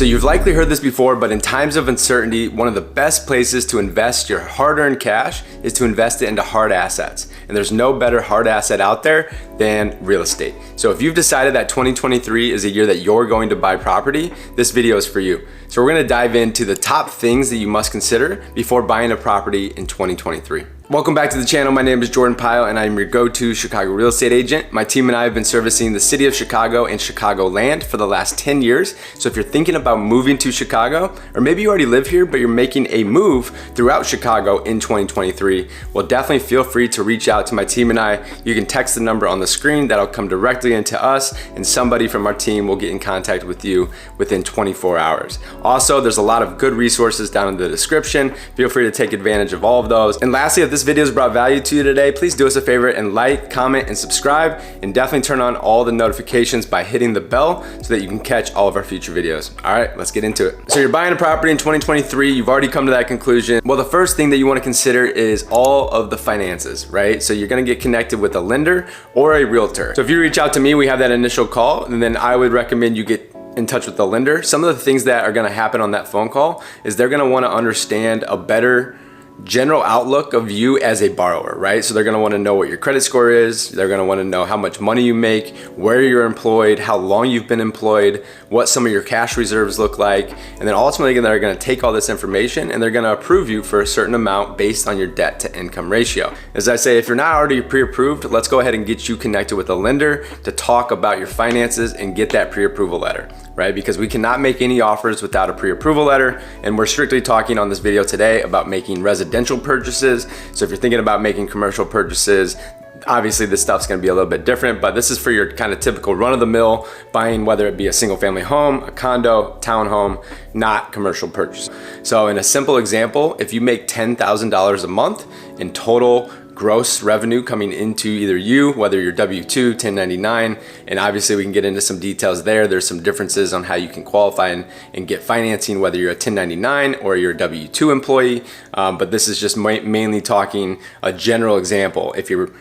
So you've likely heard this before, but in times of uncertainty, one of the best places to invest your hard-earned cash is to invest it into hard assets. And there's no better hard asset out there than real estate. So if you've decided that 2023 is a year that you're going to buy property, this video is for you. So we're gonna dive into the top things that you must consider before buying a property in 2023. Welcome back to the channel. My name is Jordan Pyle and I'm your go-to Chicago real estate agent. My team and I have been servicing the city of Chicago and Chicagoland for the last 10 years. So if you're thinking about moving to Chicago, or maybe you already live here, but you're making a move throughout Chicago in 2023, well, definitely feel free to reach out to my team and I. You can text the number on the screen. That'll come directly into us and somebody from our team will get in contact with you within 24 hours. Also, there's a lot of good resources down in the description. Feel free to take advantage of all of those. And lastly, if this video has brought value to you today, please do us a favor and like, comment, and subscribe, and definitely turn on all the notifications by hitting the bell so that you can catch all of our future videos. All right, let's get into it. So you're buying a property in 2023, you've already come to that conclusion. Well, the first thing that you want to consider is all of the finances, right? So you're going to get connected with a lender or a realtor. So if you reach out to me, we have that initial call, and then I would recommend you get in touch with the lender. Some of the things that are going to happen on that phone call is they're going to want to understand a better general outlook of you as a borrower, right? So they're going to want to know what your credit score is. They're going to want to know how much money you make, where you're employed, how long you've been employed, what some of your cash reserves look like. And then ultimately they're going to take all this information and they're going to approve you for a certain amount based on your debt to income ratio. As I say, if you're not already pre-approved, let's go ahead and get you connected with a lender to talk about your finances and get that pre-approval letter, right? Because we cannot make any offers without a pre-approval letter. And we're strictly talking on this video today about making residential purchases. So if you're thinking about making commercial purchases, obviously this stuff's gonna be a little bit different, but this is for your kind of typical run-of-the-mill buying, whether it be a single family home, a condo, townhome, not commercial purchase. So in a simple example, if you make $10,000 a month in total gross revenue coming into either you, whether you're W-2, 1099, and obviously we can get into some details there. There's some differences on how you can qualify and get financing, whether you're a 1099 or you're a W-2 employee. But this is just mainly talking a general example. If you're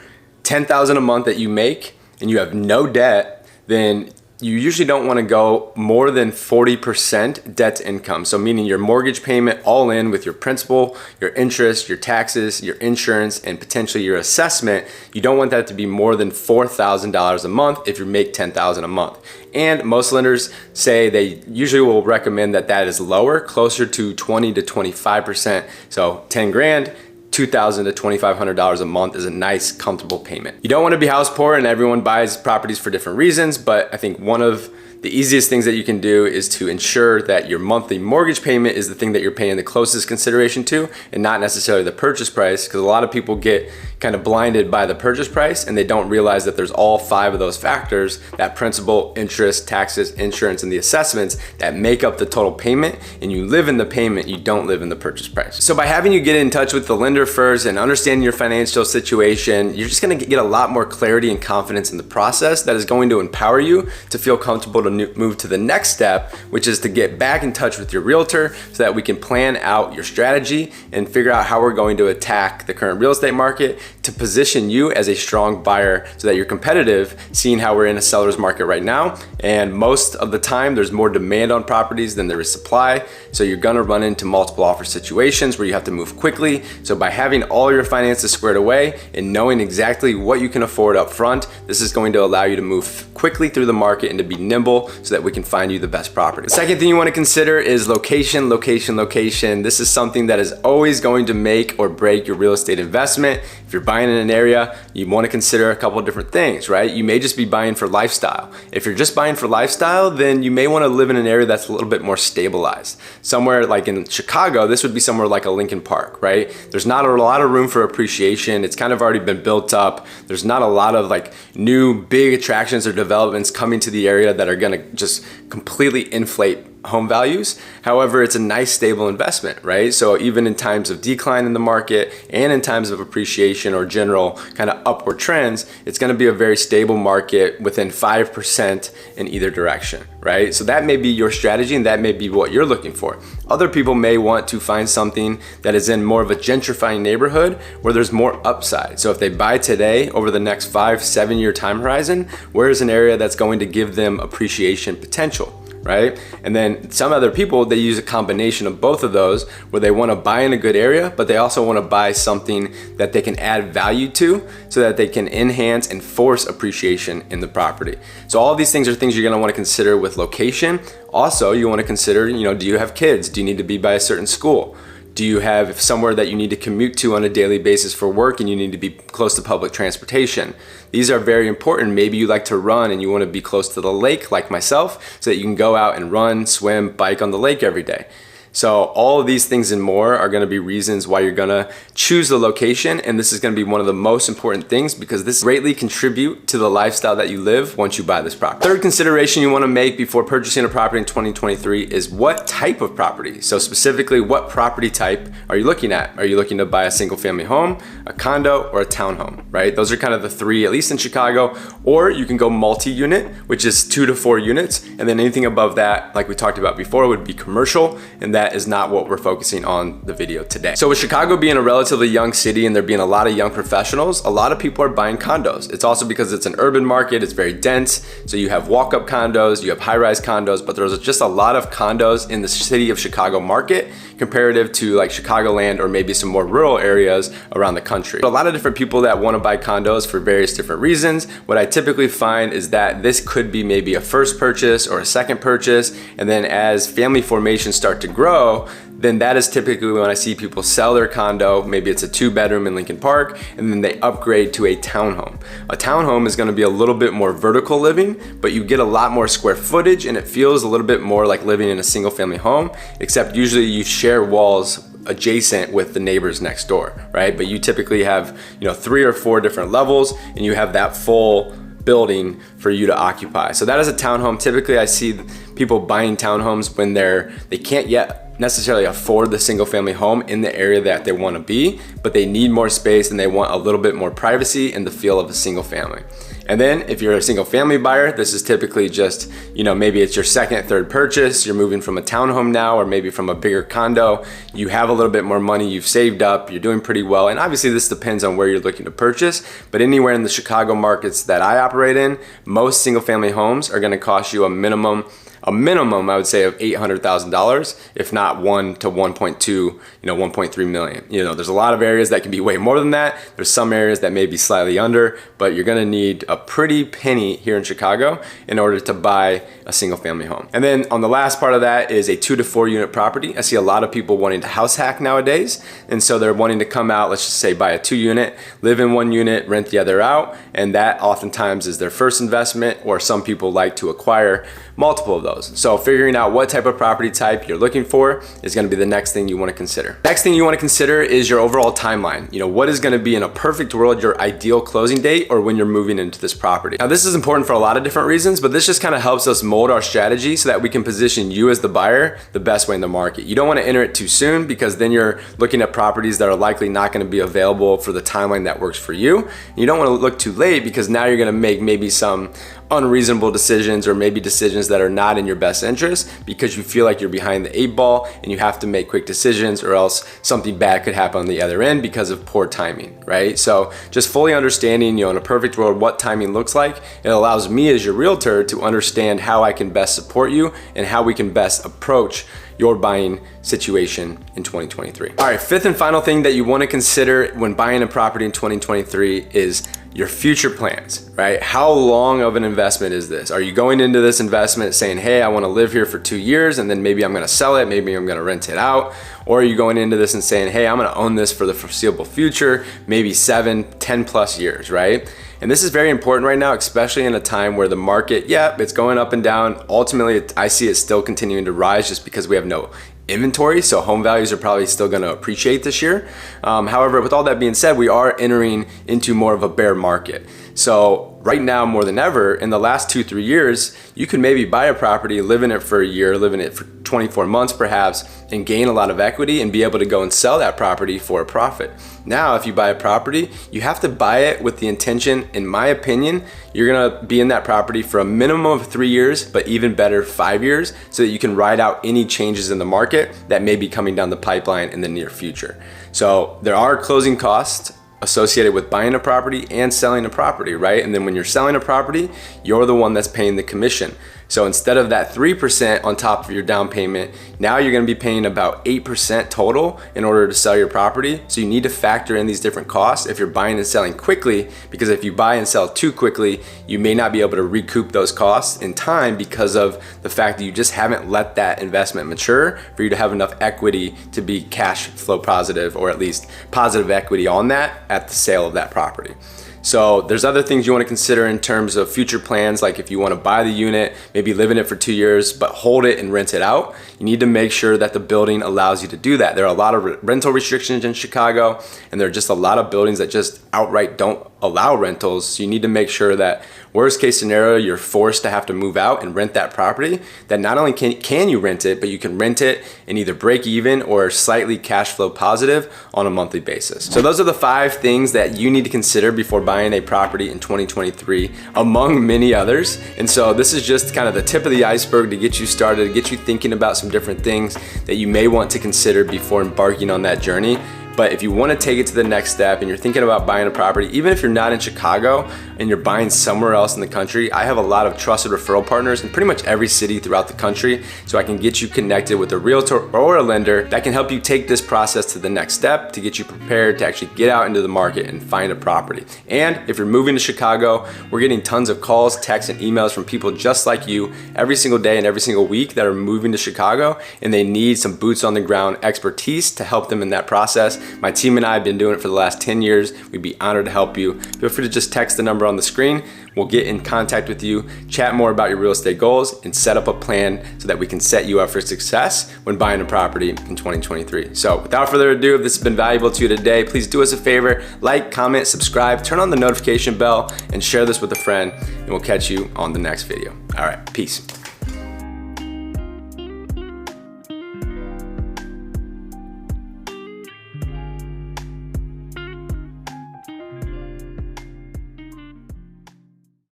$10,000 a month that you make and you have no debt, then you usually don't want to go more than 40% debt to income. So meaning your mortgage payment all in with your principal, your interest, your taxes, your insurance, and potentially your assessment. You don't want that to be more than $4,000 a month if you make $10,000 a month. And most lenders say they usually will recommend that that is lower, closer to 20 to 25%. So 10 grand, $2,000 to $2,500 a month is a nice, comfortable payment. You don't want to be house poor, and everyone buys properties for different reasons, but I think one of the easiest things that you can do is to ensure that your monthly mortgage payment is the thing that you're paying the closest consideration to and not necessarily the purchase price, because a lot of people get kind of blinded by the purchase price and they don't realize that there's all 5 of those factors, that principal, interest, taxes, insurance, and the assessments that make up the total payment, and you live in the payment, you don't live in the purchase price. So by having you get in touch with the lender first and understanding your financial situation, you're just gonna get a lot more clarity and confidence in the process that is going to empower you to feel comfortable to move to the next step, which is to get back in touch with your realtor so that we can plan out your strategy and figure out how we're going to attack the current real estate market to position you as a strong buyer so that you're competitive, seeing how we're in a seller's market right now. And most of the time there's more demand on properties than there is supply. So you're gonna run into multiple offer situations where you have to move quickly. So by having all your finances squared away and knowing exactly what you can afford up front, this is going to allow you to move quickly through the market and to be nimble so that we can find you the best property. The second thing you want to consider is location, location, location. This is something that is always going to make or break your real estate investment. If you're buying in an area, you want to consider a couple of different things, right? You may just be buying for lifestyle. If you're just buying for lifestyle, then you may want to live in an area that's a little bit more stabilized. Somewhere like in Chicago, this would be somewhere like a Lincoln Park, right? There's not a lot of room for appreciation. It's kind of already been built up. There's not a lot of like new big attractions or developments coming to the area that are gonna just completely inflate home values. However, it's a nice stable investment, right? So even in times of decline in the market and in times of appreciation or general kind of upward trends, it's going to be a very stable market within 5% in either direction, right? So that may be your strategy and that may be what you're looking for. Other people may want to find something that is in more of a gentrifying neighborhood where there's more upside. So if they buy today, over the next 5-7 year time horizon, where is an area that's going to give them appreciation potential? right? And then some other people, they use a combination of both of those where they want to buy in a good area, but they also want to buy something that they can add value to so that they can enhance and force appreciation in the property. So all of these things are things you're going to want to consider with location. Also, you want to consider, do you have kids? Do you need to be by a certain school? Do you have somewhere that you need to commute to on a daily basis for work and you need to be close to public transportation? These are very important. Maybe you like to run and you want to be close to the lake like myself so that you can go out and run, swim, bike on the lake every day. So all of these things and more are going to be reasons why you're going to choose the location, and this is going to be one of the most important things because this greatly contribute to the lifestyle that you live once you buy this property. Third consideration you want to make before purchasing a property in 2023 is what type of property. So specifically, what property type are you looking at? Are you looking to buy a single family home, a condo, or a townhome, right? Those are kind of the three, at least in Chicago, or you can go multi-unit, which is 2 to 4 units, and then anything above that, like we talked about before, would be commercial, and that is not what we're focusing on the video today. So with Chicago being a relatively young city and there being a lot of young professionals, a lot of people are buying condos. It's also because it's an urban market, it's very dense. So you have walk-up condos, you have high-rise condos, but there's just a lot of condos in the city of Chicago market comparative to like Chicagoland or maybe some more rural areas around the country. A lot of different people that want to buy condos for various different reasons. What I typically find is that this could be maybe a first purchase or a second purchase, and then as family formations start to grow, then that is typically when I see people sell their condo. Maybe it's a 2-bedroom in Lincoln Park, and then they upgrade to a townhome. A townhome is gonna be a little bit more vertical living, but you get a lot more square footage and it feels a little bit more like living in a single family home, except usually you share walls adjacent with the neighbors next door, right? But you typically have 3 or 4 different levels and you have that full building for you to occupy. So that is a townhome. Typically I see people buying townhomes when they can't yet necessarily afford the single family home in the area that they want to be, but they need more space and they want a little bit more privacy and the feel of a single family. And then if you're a single family buyer, this is typically just, maybe it's your second, third purchase, you're moving from a townhome now, or maybe from a bigger condo, you have a little bit more money, you've saved up, you're doing pretty well. And obviously this depends on where you're looking to purchase, but anywhere in the Chicago markets that I operate in, most single family homes are gonna cost you a minimum I would say of $800,000, if not 1 to 1.2, 1.3 million. There's a lot of areas that can be way more than that. There's some areas that may be slightly under, but you're gonna need a pretty penny here in Chicago in order to buy a single family home. And then on the last part of that is a 2 to 4 unit property. I see a lot of people wanting to house hack nowadays. And so they're wanting to come out, let's just say buy a 2 unit, live in 1 unit, rent the other out. And that oftentimes is their first investment, or some people like to acquire multiple of those. So figuring out what type of property type you're looking for is going to be the next thing you want to consider. Next thing you want to consider is your overall timeline. What is going to be in a perfect world your ideal closing date or when you're moving into this property. Now this is important for a lot of different reasons, but this just kind of helps us mold our strategy so that we can position you as the buyer the best way in the market. You don't want to enter it too soon because then you're looking at properties that are likely not going to be available for the timeline that works for you. And you don't want to look too late because now you're going to make maybe some unreasonable decisions or maybe decisions that are not in your best interest because you feel like you're behind the 8 ball and you have to make quick decisions, or else something bad could happen on the other end because of poor timing, right? So just fully understanding, in a perfect world, what timing looks like, it allows me as your realtor to understand how I can best support you and how we can best approach your buying situation in 2023. All right, fifth and final thing that you want to consider when buying a property in 2023 is your future plans, right? How long of an investment is this? Are you going into this investment saying, hey, I want to live here for 2 years and then maybe I'm going to sell it, maybe I'm going to rent it out? Or are you going into this and saying, hey, I'm going to own this for the foreseeable future, maybe 7, 10 plus years, right? And this is very important right now, especially in a time where the market, it's going up and down. Ultimately, I see it still continuing to rise just because we have no inventory, so home values are probably still going to appreciate this year. However, with all that being said, we are entering into more of a bear market. So right now, more than ever, in the last 2-3 years, you can maybe buy a property, live in it for a year, live in it for 24 months perhaps, and gain a lot of equity and be able to go and sell that property for a profit. Now, if you buy a property, you have to buy it with the intention, in my opinion, you're gonna be in that property for a minimum of 3 years, but even better, 5 years, so that you can ride out any changes in the market that may be coming down the pipeline in the near future. So there are closing costs associated with buying a property and selling a property, right? And then when you're selling a property, you're the one that's paying the commission. So instead of that 3% on top of your down payment, now you're gonna be paying about 8% total in order to sell your property. So you need to factor in these different costs if you're buying and selling quickly, because if you buy and sell too quickly, you may not be able to recoup those costs in time because of the fact that you just haven't let that investment mature for you to have enough equity to be cash flow positive, or at least positive equity on that at the sale of that property. So there's other things you want to consider in terms of future plans, like if you want to buy the unit, maybe live in it for 2 years, but hold it and rent it out. You need to make sure that the building allows you to do that. There are a lot of rental restrictions in Chicago, and there are just a lot of buildings that just outright don't allow rentals. So you need to make sure that worst case scenario, you're forced to have to move out and rent that property, that not only can you rent it, but you can rent it and either break even or slightly cash flow positive on a monthly basis. So those are the 5 things that you need to consider before buying a property in 2023, among many others. And so this is just kind of the tip of the iceberg to get you started, to get you thinking about some different things that you may want to consider before embarking on that journey. But if you want to take it to the next step and you're thinking about buying a property, even if you're not in Chicago and you're buying somewhere else in the country, I have a lot of trusted referral partners in pretty much every city throughout the country. So I can get you connected with a realtor or a lender that can help you take this process to the next step to get you prepared to actually get out into the market and find a property. And if you're moving to Chicago, we're getting tons of calls, texts, and emails from people just like you every single day and every single week that are moving to Chicago, and they need some boots on the ground expertise to help them in that process. My team and I have been doing it for the last 10 years. We'd be honored to help you. Feel free to just text the number on the screen. We'll get in contact with you, chat more about your real estate goals, and set up a plan so that we can set you up for success when buying a property in 2023. So without further ado, if this has been valuable to you today, please do us a favor, like, comment, subscribe, turn on the notification bell, and share this with a friend, and we'll catch you on the next video. All right, peace.